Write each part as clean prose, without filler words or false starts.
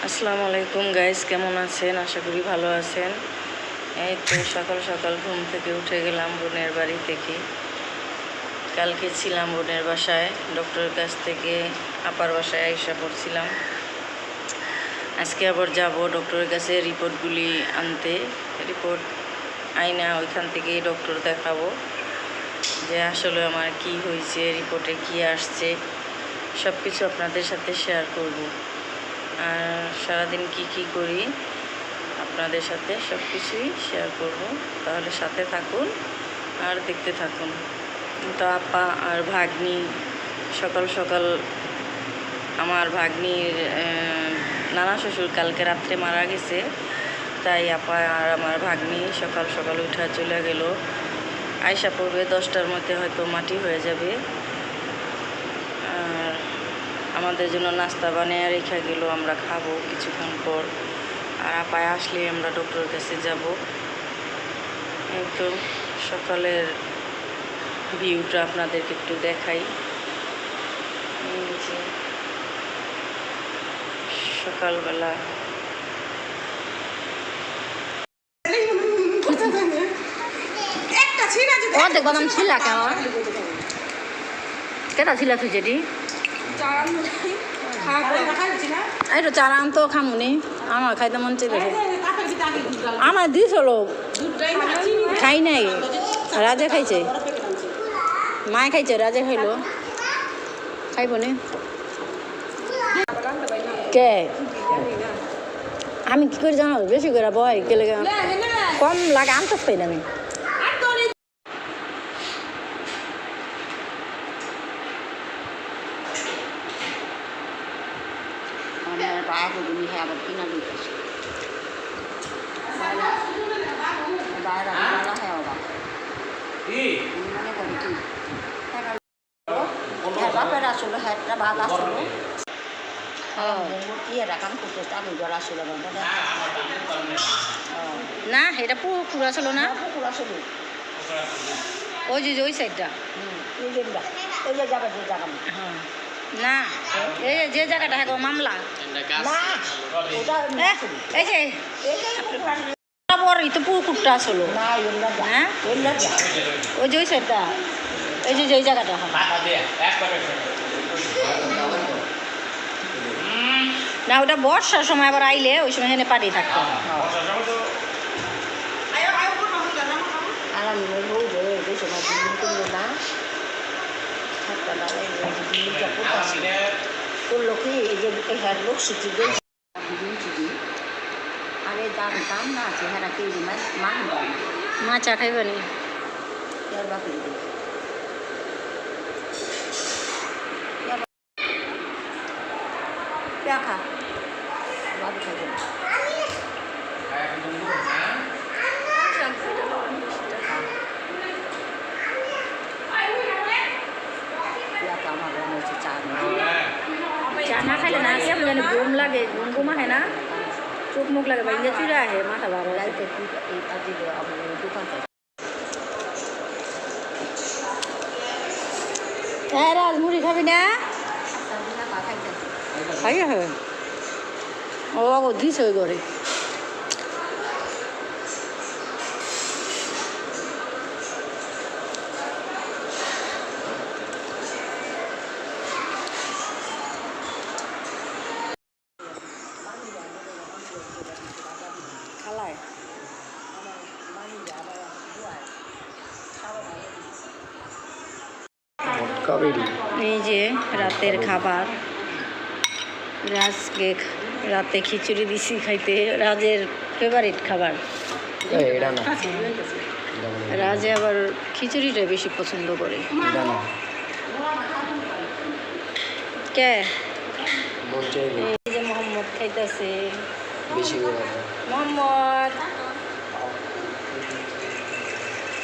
আসসালামু আলাইকুম গাইস, কেমন আছেন? আশা করি ভালো আছেন। এই তো সকাল সকাল ঘুম থেকে উঠে গেলাম বোনের বাড়ি থেকে। কালকে ছিলাম বোনের বাসায়, ডক্টরের কাছ থেকে আপার বাসায় আইসা পড়ছিলাম। আজকে আবার যাব ডক্টরের কাছে রিপোর্টগুলি আনতে। রিপোর্ট আইনা ওইখান থেকে ডক্টর দেখাবো যে আসলে আমার কি হয়েছে, রিপোর্টে কি আসছে, সব কিছু আপনাদের সাথে শেয়ার করব। আর সারাদিন কি করি আপনাদের সাথে সব কিছুই শেয়ার করব, তাহলে সাথে থাকুন আর দেখতে থাকুন। তো আপা আর ভাগ্নি সকাল সকাল, আমার ভাগ্নির নানা শ্বশুর কালকে রাত্রে মারা গেছে, তাই আপা আর আমার ভাগ্নি সকাল সকাল উঠা চলে গেল। আয়সা পড়বে 10টার মধ্যে, হয়তো মাটি হয়ে যাবে। আর আমাদের জন্য নাস্তা বানিয়ে রেখে গেল, আমরা খাবো কিছুক্ষণ পর। আর আপায় আসলে আমরা ডক্টরের কাছে যাব। এই তো সকালের ভিউটা আপনাদেরকে একটু দেখাই। সকালবেলা দেখবো আমি ছিল কেমন কেটা ছিল তুই যেটি এই তো চারা আনতো খামুনি, আমার খাইতে মন চেয়েছে। আমার দিস হলো খাই নাই, রাজা খাইছে, মায় খাইছে, রাজা খাইলো, খাইব নি কে? আমি কি করে জানো, বেশি করে বয় গেলে কম লাগে, আনতে পাই না আমি। না এটা পুকুর আসলো না, ওই যে ওই সাইডটা না, এই যে জায়গাটা হ্যাঁ মামলা, এই যে বড়ই তো পুকুরটা আসলো, হ্যাঁ ওই যে ওই সাইডটা, এই যে ওই জায়গাটা না, ওটা বর্ষার সময় আবার আইলে ওই সময় এখানে পানি থাকতো। মাছা খাইবানি খা চা না খাইলে না কেমন জানি ঘুম লাগে, ঘুম আহে না, চোখ মুখ লাগে, বাইরে চুরে আহে, মাথা ভালো রাইতে। হ্যাঁ রাজ, মুড়ি খাবি না? খাই হ্যাঁ, ও আগো দিস ওই করে এই যে রাতের খাবার, রাজকে রাতে খিচুড়ি দিছি খাইতে, রাজের ফেভারিট খাবার। রাজে আবার খিচুড়িটা বেশি পছন্দ করে। কে এই যে মোহাম্মদ খাইতেছে, মোহাম্মদ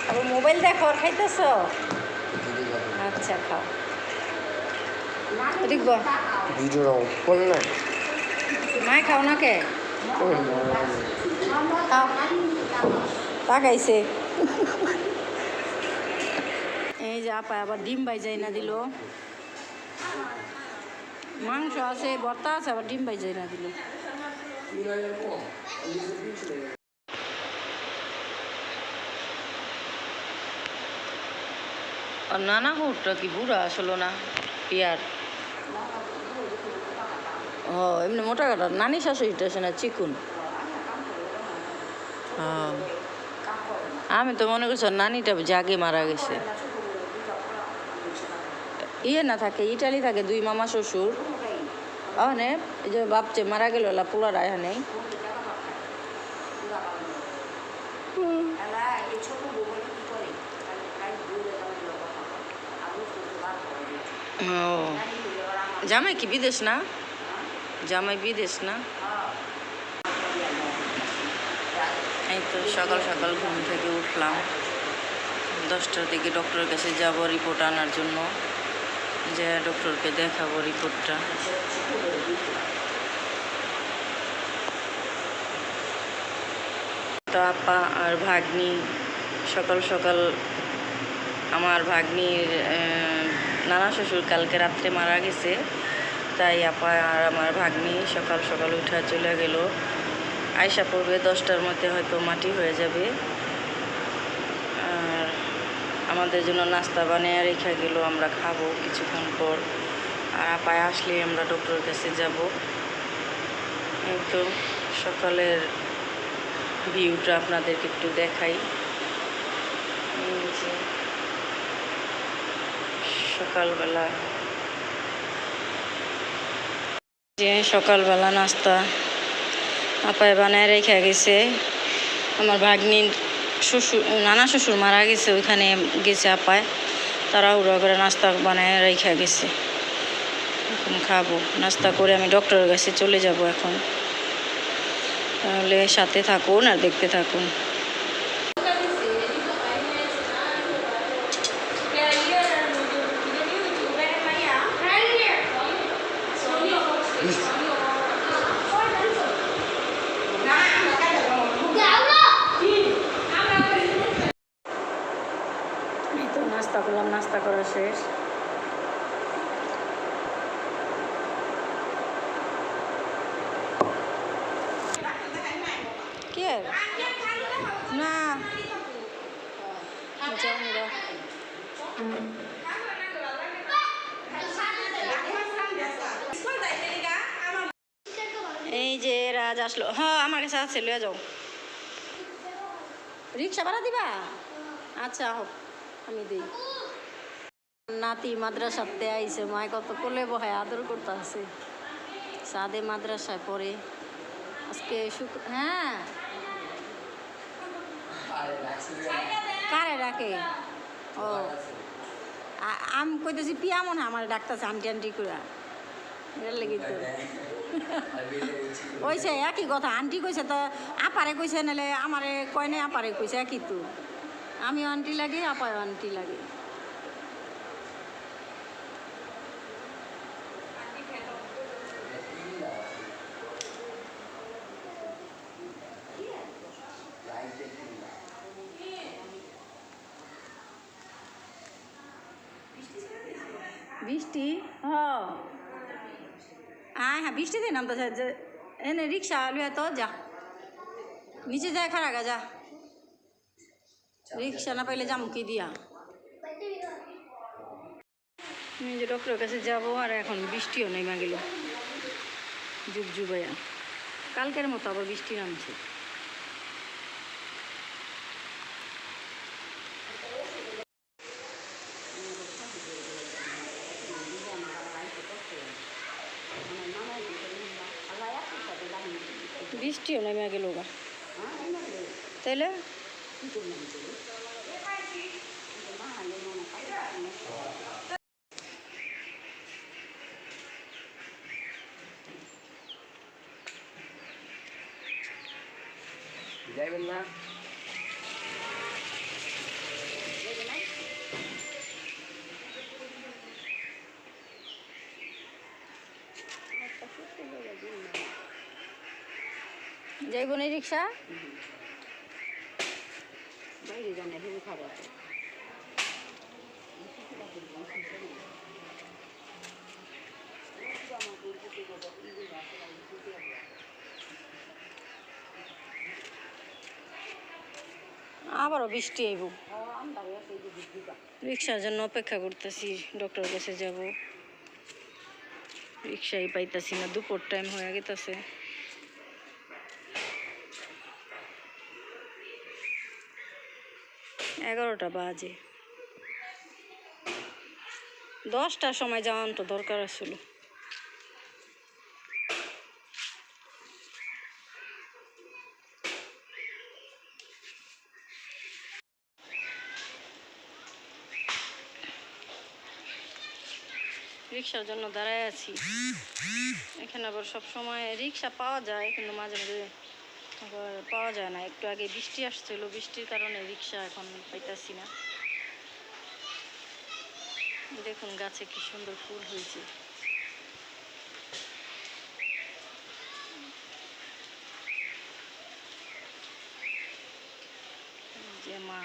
আবার মোবাইল দেখো আর খাইতেছ? আচ্ছা খাও, দেখব মাই খাও না কে? খাও, তাকাইছে। এই যে আপা আবার ডিম ভাইজাই না দিল, মাংস আছে, ভর্তা আছে, আবার ডিম ভাইজাই না দিল। আর নানা হুটটা কি বুড়া আসলো না পিয়ার ও এমনি মোটা কাটা নানি শাশুড়িটা আছে না চিকুন আমি তো মনে করছি নানিটা জাগে মারা গেছে ইয়ে না থাকে ইটালি থাকে 2 মামা শ্বশুর ওখানে এই যে বাপচে মারা গেল পোলারা এখানে ও জামাই কি বিদেশ না জামাই বিদেশ না এই তো সকাল সকাল ঘুম থেকে উঠলাম 10টার দিকে ডক্টরের কাছে যাব রিপোর্ট আনার জন্য যে ডক্টরকে দেখাবো রিপোর্টটা তো আপা আর ভাগ্নি সকাল সকাল আমার ভাগ্নির নানা শ্বশুর কালকে রাত্রে মারা গেছে তাই আপা আর আমার ভাগ্নি সকাল সকাল উঠা চলে গেল আয়সা পড়বে 10টার মধ্যে হয়তো মাটি হয়ে যাবে আর আমাদের জন্য নাস্তা বানিয়ে রেখে গেল আমরা খাবো কিছুক্ষণ পর আর আপায় আসলে আমরা ডক্টরের কাছে যাব এই তো সকালের ভিউটা আপনাদেরকে একটু দেখাই সকালবেলা যে সকালবেলা নাস্তা আপায় বানায় রেখে গেছে আমার ভাগ্নির শ্বশুর নানা শ্বশুর মারা গেছে ওইখানে গেছে আপায় তারা উড়া করে নাস্তা বানায় রেখে গেছে এখন খাবো নাস্তা করে আমি ডক্টরের কাছে চলে যাব এখন তাহলে সাথে থাকুন আর দেখতে থাকুন নাস্তা করলাম নাস্তা করা শেষ কে না এই যে রাজ আসলো হ্যাঁ আমার কাছে আছে লয়ে যাও রিক্সা ভাড়া দিবা আচ্ছা হোক আমি দিই নাতি মাদ্রাসাতে আইছে মায় কত কোলে বহায় আদর করতে আছে সাদে মাদ্রাসায় পড়ে আজকে হ্যাঁ কারে ডাকে ও আমি কইতেছি পিয়া মনে হয় আমার ডাক্তারছে আন্টি আন্টি করে এর লেগে তো কইছে একই কথা আন্টি কইছে তো আপারে কইছে নাহলে আমারে কয় নাই আপারে কইছে একই তো আমিও আন্টি লাগে আপায়ও আন্টি লাগে বৃষ্টি হ্যাঁ হ্যাঁ বৃষ্টি দিন নাম তো এনে রিক্সা লুয়া তো যা নিচে যায় খারাগা যা রিক্সা না পাইলে যাম কি দিয়া আমি যে ডক্টরের কাছে যাবো আর এখন বৃষ্টিও নেমে গেল যুগ যুবাইয়া কালকের মতো আবার বৃষ্টি নামছে বৃষ্টিও নেমে গেল গা তাইলে যাইবেন না যাইব না রিক্সা বাইরে জানা হেবি খাবার আবারও বৃষ্টি আইব। রিক্সার জন্য অপেক্ষা করতেছি, ডক্টরের কাছে যাব। রিক্সাই পাইতাছি না, দুপুর টাইম হয়ে গেছে। এগারোটা বাজে, 10টার সময় যাওয়ান তো দরকার ছিল। রিক্সার জন্য দাঁড়ায় আছি। এখানে আবার সব সময় রিক্সা পাওয়া যায়, কিন্তু মাঝে মাঝে আবার পাওয়া যায় না। একটু আগে বৃষ্টি আসছিল, বৃষ্টির কারণে রিক্সা এখন পাইতাছি না। দেখুন গাছে কি সুন্দর ফুল হয়েছে। যে মা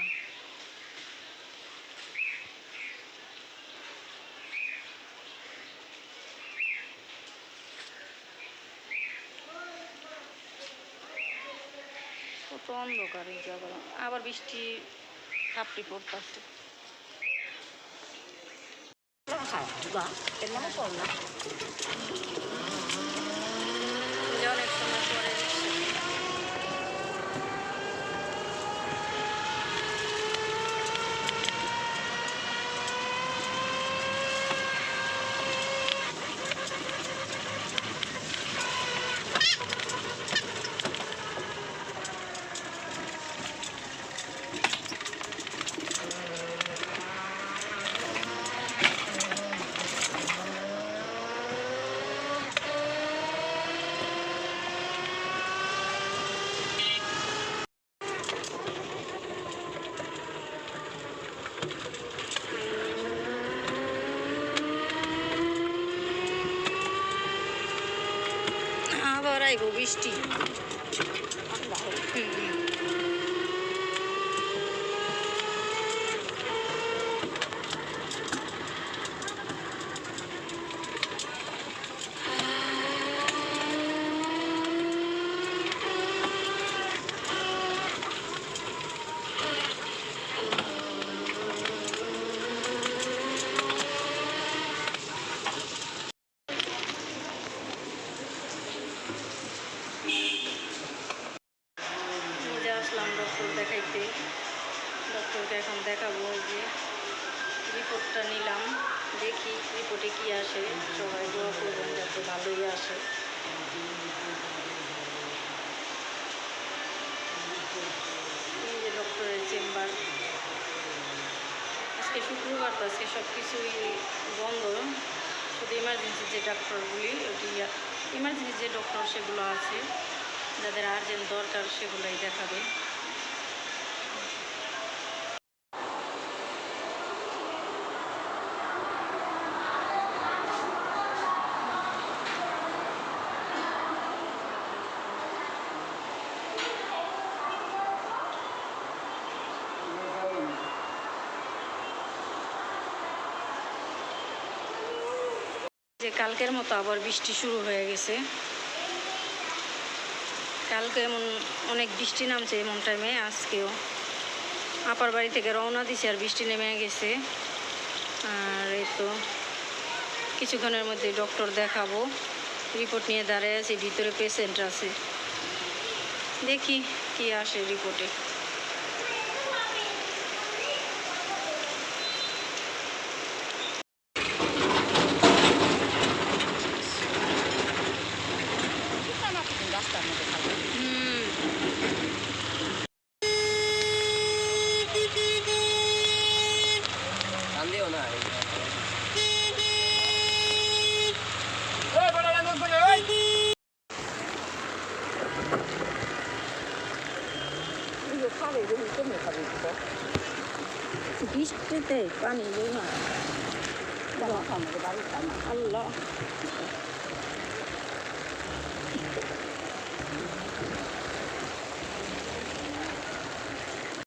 কত অন্ধকার এই জায়গা, আবার বৃষ্টি খাপড়ি পড়তেছে। অনেক সময় পরে আবার আইব বৃষ্টি। আসলাম ডক্টর দেখাইতে, ডক্টরকে এখন দেখাবো। যে রিপোর্টটা নিলাম, দেখি রিপোর্টে কি আসে। সবাই দোয়া করবেন যাতে ভালোই আসে। এই যে ডক্টরের চেম্বার। আজকে শুক্রবার, তো আজকে সব কিছুই বন্ধ, শুধু ইমার্জেন্সি যে ডাক্তারগুলি, ওটি ইমার্জেন্সি যে ডক্টর সেগুলো আছে, যাদের আর্জেন্ট দরকার সেগুলোই দেখাবে। যে কালকের মতো আবার বৃষ্টি শুরু হয়ে গেছে। কালকে এমন অনেক বৃষ্টি নামছে এমন টাইমে, আজকেও আপার বাড়ি থেকে রওনা দিছে আর বৃষ্টি নেমে গেছে। আর এই তো কিছুক্ষণের মধ্যে ডক্টর দেখাবো। রিপোর্ট নিয়ে দাঁড়ায় আছি, ভিতরে পেশেন্ট আছে, দেখি কি আসে রিপোর্টে। বৃষ্টিতে পানি আল্লাহ